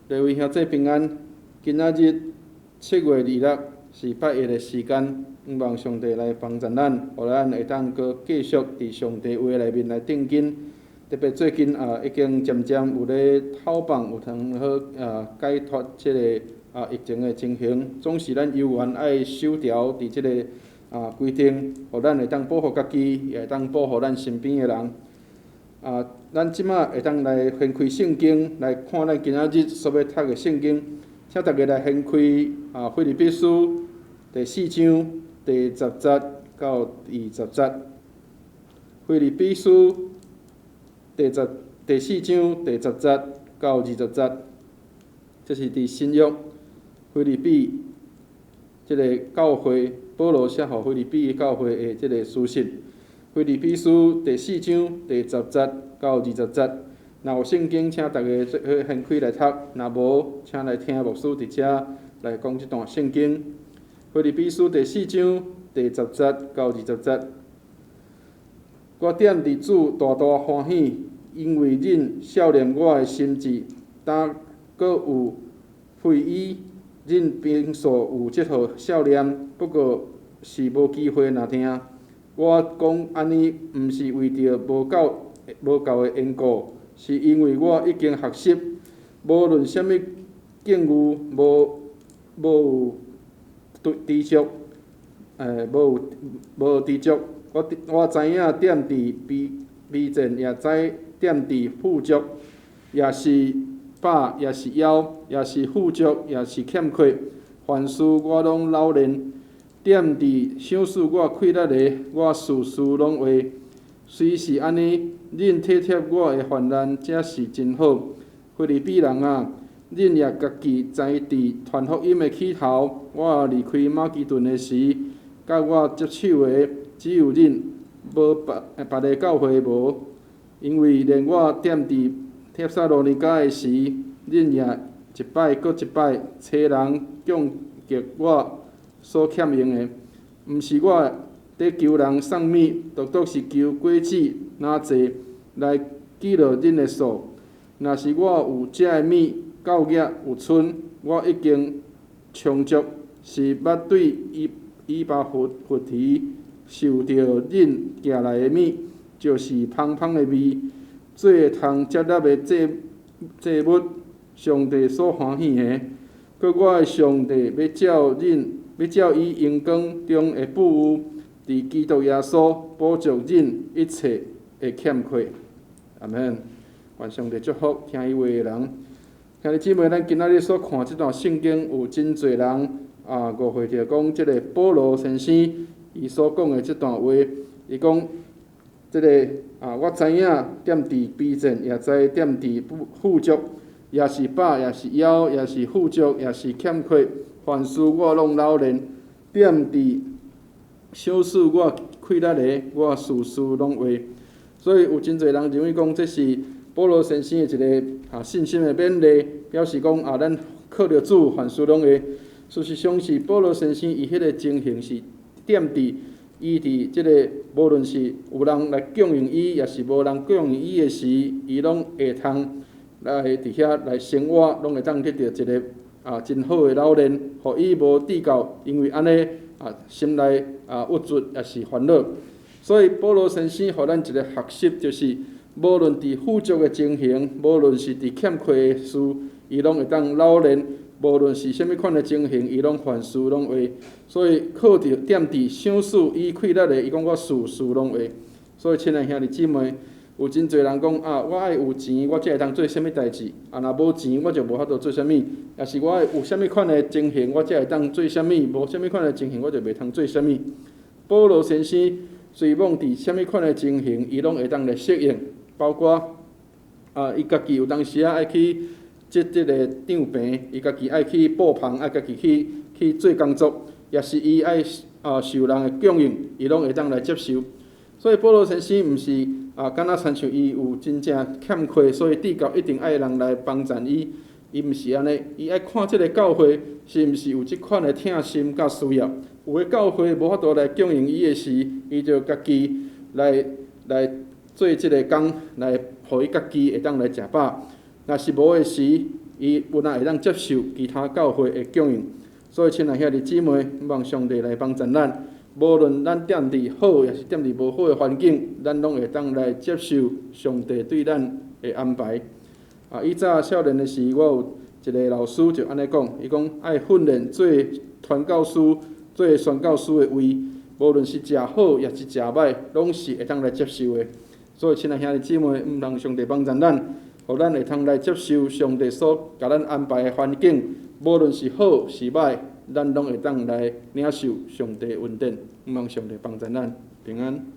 各位兄弟平安。今仔日7月26是拜一的时间，希望上帝来帮助咱，互咱会当搁继续伫上帝话内面来定根。特别最近已经渐渐有咧透放，有通好解脱即个疫情的情形。总是咱犹原爱守条伫即个规定，互咱会当保护家己，也会当保护咱身边的人。咱即马会当来掀开圣经来看咱今仔日所要读的圣经，请大家来掀开腓立比书第4章第10节到20节。腓立比书第4章第10节到20节，这是伫新约腓立比即个教会保罗写互腓立比教会的即个书信。腓立比书第4章第10节到20节，若有圣经，请大家掀开来读；若无，请来听牧师伫遮来讲即段圣经。腓立比书第4章第10节到20节，我惦伫主大大欢喜，因为恁少年我的心志，呾搁有会意，恁平素有即号少年，不过是无机会若听。我讲安尼，毋是为着无够的缘故，是因为我已经学习，无论啥物境遇，无有知足，无有知足。我知影踮伫卑贱，也知踮伫富足，也是饱，也是枵，也是富足，也是欠缺。凡事我拢老练。踮伫想事我快乐的，我事事拢会。虽是安尼，恁体贴我的患难，这是真好。腓立比人啊，恁也家己知伫传福音的起头，我离开马其顿的时，甲我接手的只有恁，无别个教会无。因为连我踮伫帖撒罗尼迦的时，恁也一摆搁一摆找人供给我所欠用的，毋是我伫求人送物，独是求果子哪济来记录恁的数。若是我有遮的物够额有剩，我已经充足，是捌对以巴弗提受着恁寄来的物，就是芳芳的味，做通接纳的祭物，上帝所欢喜的。搁我的上帝要照伊荣光中的富有，伫基督耶稣补足恁一切的欠缺。阿门。愿上帝祝福听伊话的人。兄弟姊妹，咱今仔日所看即段圣经，有真侪人误会着讲，即个保罗先生伊所讲的即段话，伊讲即个我知影踮伫卑贱，也知踮伫富足，也是饱，也是枵，也是富足，也是欠缺。凡事我拢老练，踮伫小事我快乐的，我事事拢会。所以有真侪人认为讲，这是保罗先生的一个信心的勉励，表示讲咱靠着主，凡事拢会。事实上是保罗先生伊迄个情形是踮伫伊伫即个无论是有人来供应伊，也是无人供应伊的时，伊拢会通来伫遐来生活，拢会当得到一个真好的老练，互伊无抵教，因为安尼心内郁卒也是烦恼。所以保罗先生互咱一个学习，就是无论伫富足的情形，无论是伫欠缺的事，伊拢会当老练；无论是啥物款的情形，伊拢凡事拢会。所以靠着踮伫想事以快乐的，伊讲我事事拢会。所以亲爱兄弟姊妹，有真侪人讲我爱有钱，我才会当做啥物代志；若无钱，我就无法度做啥物；也是我爱有啥物款的情形，我才会当做啥物；无啥物款的情形，我就袂通做啥物。保罗先生随望伫啥物款的情形，伊拢会当来适应，包括伊家己有当时爱去接即个长病，伊家己爱去布棚，爱家己去做工作，也是伊爱受人的供应，伊拢会当来接受。所以保罗先生毋是敢若亲像伊有真正欠缺，所以地教一定爱人来帮助伊。伊毋是安尼，伊爱看即个教会是毋是有即款的疼心甲需要。有的教会无法度来供应伊的时，伊就家己来做即个工，来互伊家己会当来食饱。若是无的时，伊有哪会当接受其他教会的供应。所以，亲爱兄弟姊妹，望上帝来帮助咱，无论咱踮伫好，也是踮伫无好的环境，咱拢会当来接受上帝对咱的安排。以早少年的时，我有一个老师就安尼讲，伊讲爱训练做传教士、做宣教士的位，无论是食好也是食歹，拢是会当来接受的。所以，亲爱兄弟姊妹，望上帝帮助咱，互咱会通来接受上帝所甲咱安排的环境。无论是好是歹，咱拢会当来领受上帝的恩典，望上帝帮助咱平安。